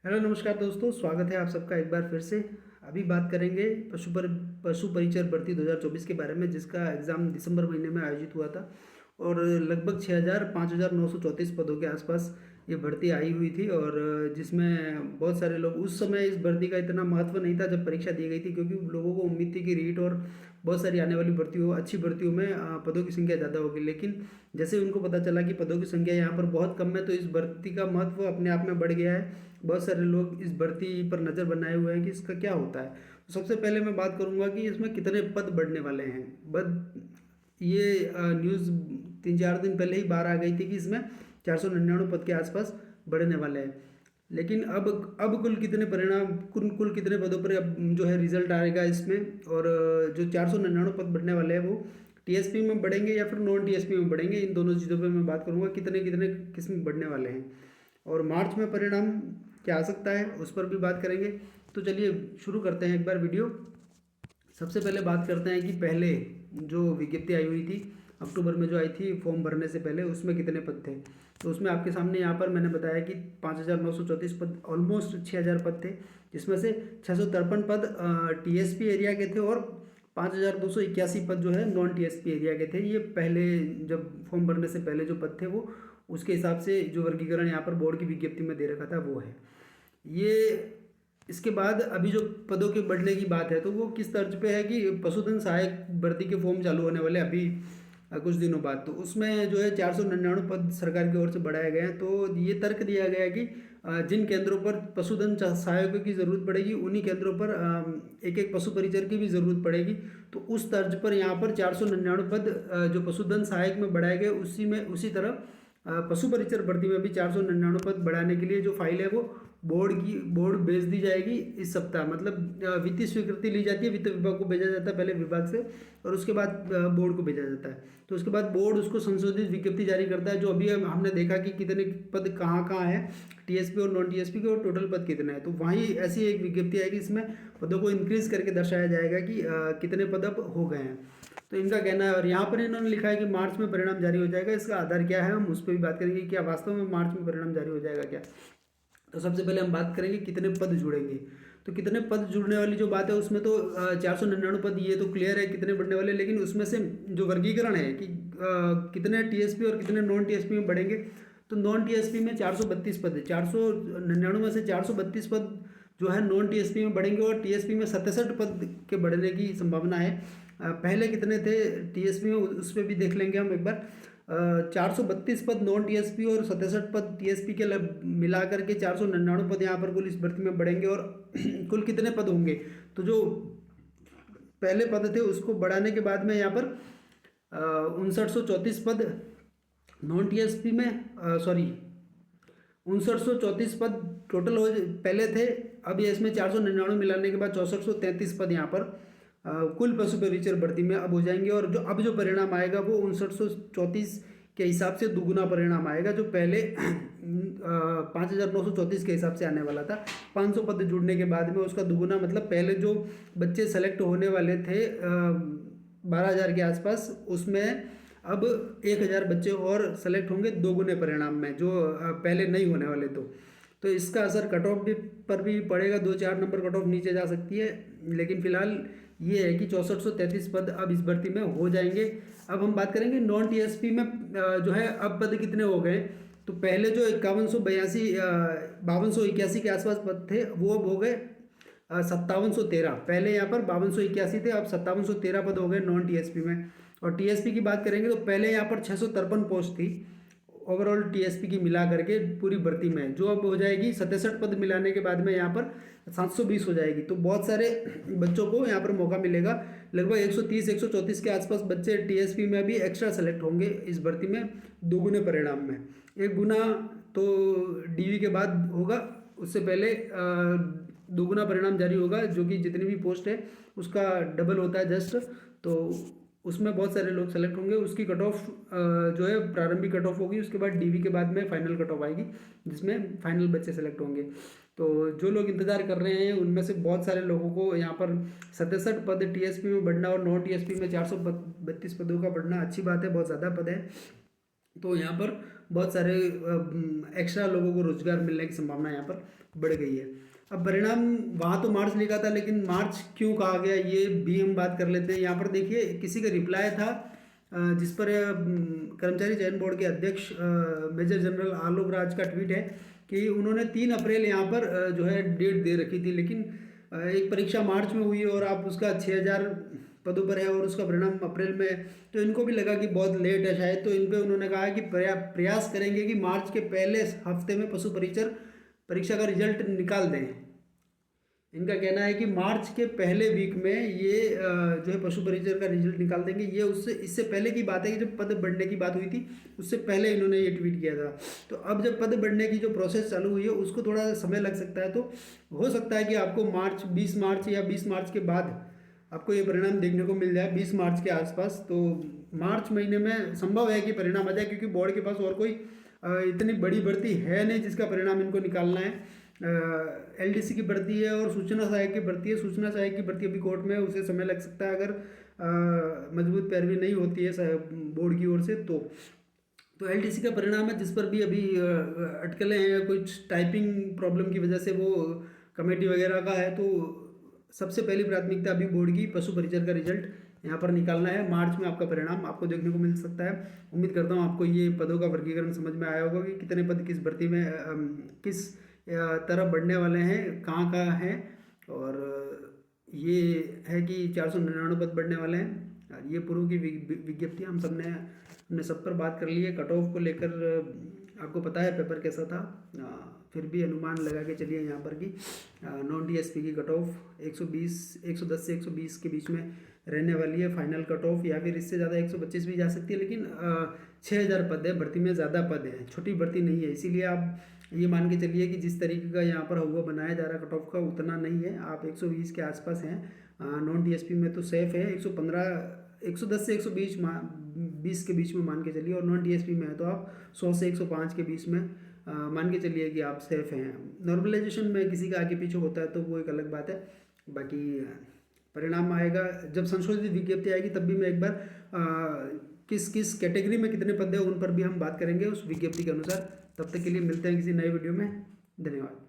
Hello नमस्कार दोस्तों, स्वागत है आप सबका एक बार फिर से। अभी बात करेंगे पशु परिचर भर्ती 2024 के बारे में, जिसका एग्ज़ाम दिसंबर महीने में आयोजित हुआ था और लगभग 5,934 पदों के आसपास ये भर्ती आई हुई थी। और जिसमें बहुत सारे लोग, उस समय इस भर्ती का इतना महत्व नहीं था जब परीक्षा दी गई थी, क्योंकि लोगों को उम्मीद थी कि रीट और बहुत सारी आने वाली भर्तियों, अच्छी भर्तियों में पदों की संख्या ज़्यादा होगी। लेकिन जैसे उनको पता चला कि पदों की संख्या यहाँ पर बहुत कम है, तो इस भर्ती का महत्व अपने आप में बढ़ गया है। बहुत सारे लोग इस भर्ती पर नज़र बनाए हुए हैं कि इसका क्या होता है। तो सबसे पहले मैं बात करूंगा कि इसमें कितने पद बढ़ने वाले हैं। ये न्यूज़ 3-4 दिन पहले ही बाहर आ गई थी कि इसमें 499 पद के आसपास बढ़ने वाले हैं। लेकिन अब कुल कितने पदों पर अब जो है रिजल्ट आएगा इसमें। और जो 499 पद बढ़ने वाले हैं वो टीएसपी में बढ़ेंगे या फिर नॉन टीएसपी में बढ़ेंगे, इन दोनों चीज़ों पे मैं बात करूंगा कितने कितने किस में बढ़ने वाले हैं। और मार्च में परिणाम क्या आ सकता है उस पर भी बात करेंगे। तो चलिए शुरू करते हैं एक बार वीडियो। सबसे पहले बात करते हैं कि पहले जो विज्ञप्ति आई हुई थी अक्टूबर में, जो आई थी फॉर्म भरने से पहले, उसमें कितने पद थे। तो उसमें आपके सामने यहाँ पर मैंने बताया कि 5,934 पद, ऑलमोस्ट 6,000 पद थे, जिसमें से 653 पद टीएसपी एरिया के थे और 5,281 पद जो है नॉन टीएसपी एरिया के थे। ये पहले जब फॉर्म भरने से पहले जो पद थे वो, उसके हिसाब से जो वर्गीकरण यहाँ पर बोर्ड की विज्ञप्ति में दे रखा था वो है ये। इसके बाद अभी जो पदों के बढ़ने की बात है तो वो किस तर्ज पे है कि पशुधन सहायक भर्ती के फॉर्म चालू होने वाले अभी कुछ दिनों बाद, तो उसमें जो है 499 पद सरकार की ओर से बढ़ाए गए हैं। तो ये तर्क दिया गया है कि जिन केंद्रों पर पशुधन सहायकों की ज़रूरत पड़ेगी उन्हीं केंद्रों पर एक एक पशु परिचर की भी ज़रूरत पड़ेगी। तो उस तर्ज पर यहाँ पर 499 पद जो पशुधन सहायक में बढ़ाए गए, उसी तरह पशु परिचर भर्ती में भी 499 पद बढ़ाने के लिए जो फाइल है वो बोर्ड भेज दी जाएगी इस सप्ताह। मतलब वित्तीय स्वीकृति ली जाती है, वित्त विभाग को भेजा जाता है पहले विभाग से, और उसके बाद बोर्ड को भेजा जाता है। तो उसके बाद बोर्ड उसको संशोधित विज्ञप्ति जारी करता है। जो अभी हमने देखा कि कितने पद कहाँ कहाँ है टीएसपी और नॉन टीएसपी के, और टोटल पद कितने हैं, तो वहीं ऐसी एक विज्ञप्ति आएगी, इसमें पदों को इंक्रीज करके दर्शाया जाएगा कि कितने पद अब हो गए हैं। तो इनका कहना है, और यहाँ पर इन्होंने लिखा है कि मार्च में परिणाम जारी हो जाएगा। इसका आधार क्या है हम उस पर भी बात करेंगे, क्या वास्तव में मार्च में परिणाम जारी हो जाएगा क्या। तो सबसे पहले हम बात करेंगे कितने पद जुड़ेंगे। तो कितने पद जुड़ने वाली जो बात है उसमें तो 499 पद, ये तो क्लियर है कितने बढ़ने वाले। लेकिन उसमें से जो वर्गीकरण है कि कितने टीएसपी और कितने नॉन टीएसपी में बढ़ेंगे, तो नॉन टीएसपी में 432 पद है। 499 में से 432 पद जो है नॉन टीएसपी में बढ़ेंगे और टीएसपी में 67 पद के बढ़ने की संभावना है। पहले कितने थे टीएसपी में उस पर भी देख लेंगे हम एक बार। 432 पद नॉन टीएसपी और 67 पद टीएसपी के मिला करके 499 पद यहाँ पर कुल इस भर्ती में बढ़ेंगे। और कुल कितने पद होंगे, तो जो पहले पद थे उसको बढ़ाने के बाद में यहाँ पर 5934 पद नॉन टीएसपी में, सॉरी 5934 पद टोटल हो पहले थे। अब ये इसमें 499 मिलाने के बाद 6433 पद यहाँ पर कुल पशु परिचर भर्ती में अब हो जाएंगे। और जो परिणाम आएगा वो 5934 के हिसाब से दुगुना परिणाम आएगा, जो पहले 5,934 के हिसाब से आने वाला था। 500 पद जुड़ने के बाद में उसका दुगुना, मतलब पहले जो बच्चे सेलेक्ट होने वाले थे 12,000 के आसपास, उसमें अब 1,000 बच्चे और सेलेक्ट होंगे दोगुने परिणाम में, जो पहले नहीं होने वाले। तो इसका असर कट ऑफ पर भी पड़ेगा, 2-4 नंबर कट ऑफ नीचे जा सकती है। लेकिन फिलहाल ये है कि 6433 पद अब इस भर्ती में हो जाएंगे। अब हम बात करेंगे नॉन टीएसपी में जो है अब पद कितने हो गए। तो पहले जो 5281 के आसपास पद थे वो अब हो गए 5713। पहले यहाँ पर 5281 थे, अब 5713 पद हो गए नॉन टीएसपी में। और टीएसपी की बात करेंगे तो पहले यहाँ पर 653 पोस्ट थी ओवरऑल टीएसपी की मिला करके पूरी भर्ती में, जो अब हो जाएगी 67 पद मिलाने के बाद में यहाँ पर 720 हो जाएगी। तो बहुत सारे बच्चों को यहाँ पर मौका मिलेगा। लगभग 130-134 के आसपास बच्चे टीएसपी में भी एक्स्ट्रा सेलेक्ट होंगे इस भर्ती में दोगुने परिणाम में। एक गुना तो डीवी के बाद होगा, उससे पहले दोगुना परिणाम जारी होगा, जो कि जितनी भी पोस्ट है उसका डबल होता है जस्ट। तो उसमें बहुत सारे लोग सेलेक्ट होंगे। उसकी कट ऑफ जो है प्रारंभिक कट ऑफ होगी, उसके बाद डीवी के बाद में फाइनल कट ऑफ आएगी, जिसमें फाइनल बच्चे सेलेक्ट होंगे। तो जो लोग इंतजार कर रहे हैं उनमें से बहुत सारे लोगों को यहाँ पर 67 पद टीएसपी में बढ़ना और नॉन टीएसपी में 432 पदों का बढ़ना अच्छी बात है, बहुत ज़्यादा पद है। तो यहाँ पर बहुत सारे एक्स्ट्रा लोगों को रोजगार मिलने की संभावना यहाँ पर बढ़ गई है। अब परिणाम वहाँ तो मार्च लिखा था, लेकिन मार्च क्यों कहा गया ये भी हम बात कर लेते हैं। यहाँ पर देखिए किसी का रिप्लाई था जिस पर कर्मचारी चयन बोर्ड के अध्यक्ष मेजर जनरल आलोक राज का ट्वीट है कि उन्होंने 3 अप्रैल यहाँ पर जो है डेट दे रखी थी, लेकिन एक परीक्षा मार्च में हुई और आप उसका 6000 पदों पर है और उसका परिणाम अप्रैल में, तो इनको भी लगा कि बहुत लेट है शायद, तो इन पे उन्होंने कहा कि प्रयास करेंगे कि मार्च के पहले हफ्ते में पशु परिचर परीक्षा का रिजल्ट निकाल दें। इनका कहना है कि मार्च के पहले वीक में ये जो है पशु परिचर का रिजल्ट निकाल देंगे। ये उससे इससे पहले की बात है कि जब पद बढ़ने की बात हुई थी उससे पहले इन्होंने ये ट्वीट किया था। तो अब जब पद बढ़ने की जो प्रोसेस चालू हुई है उसको थोड़ा समय लग सकता है, तो हो सकता है कि आपको 20 मार्च या 20 मार्च के बाद आपको ये परिणाम देखने को मिल जाए, 20 मार्च के आसपास। तो मार्च महीने में संभव है कि परिणाम आ जाए, क्योंकि बोर्ड के पास और कोई इतनी बड़ी भर्ती है नहीं जिसका परिणाम इनको निकालना है। एलडीसी की भर्ती है और सूचना सहायक की भर्ती है। सूचना सहायक की भर्ती अभी कोर्ट में, उसे समय लग सकता है अगर मजबूत पैरवी नहीं होती है बोर्ड की ओर से। तो एलडीसी का परिणाम है जिस पर भी अभी अटकलें हैं, कुछ टाइपिंग प्रॉब्लम की वजह से वो कमेटी वगैरह का है। तो सबसे पहली प्राथमिकता अभी बोर्ड की पशु परिचर का रिजल्ट यहाँ पर निकालना है। मार्च में आपका परिणाम आपको देखने को मिल सकता है। उम्मीद करता हूँ आपको ये पदों का वर्गीकरण समझ में आया होगा कि कितने पद किस भर्ती में किस तरफ बढ़ने वाले हैं, कहाँ हैं। और ये है कि 499 पद बढ़ने वाले हैं। ये पूर्व की विज्ञप्ति हमने सब पर बात कर ली है। कट ऑफ को लेकर आपको पता है पेपर कैसा था, फिर भी अनुमान लगा के चलिए यहाँ पर कि नॉन टीएसपी की कट ऑफ 110 से 120 के बीच में रहने वाली है फाइनल कट ऑफ, या फिर इससे ज़्यादा 125 भी जा सकती है। लेकिन 6000 पद है, भर्ती में ज़्यादा पद है, छोटी भर्ती नहीं है। इसीलिए आप ये मान के चलिए कि जिस तरीके का यहाँ पर हुआ बनाया जा रहा कट ऑफ का उतना नहीं है। आप 120 के आसपास हैं। नॉन टीएसपी में तो सेफ है 110 से 120 के बीच में मान के चलिए, और नॉन टीएसपी में है तो आप 100 से 105 के बीच में मान के चलिए कि आप सेफ हैं। नॉर्मलाइजेशन में किसी का आगे पीछे होता है तो वो एक अलग बात है। बाकी परिणाम आएगा जब संशोधित विज्ञप्ति आएगी, तब भी मैं एक बार किस किस कैटेगरी में कितने पद है उन पर भी हम बात करेंगे उस विज्ञप्ति के अनुसार। तब तक के लिए मिलते हैं किसी नए वीडियो में। धन्यवाद।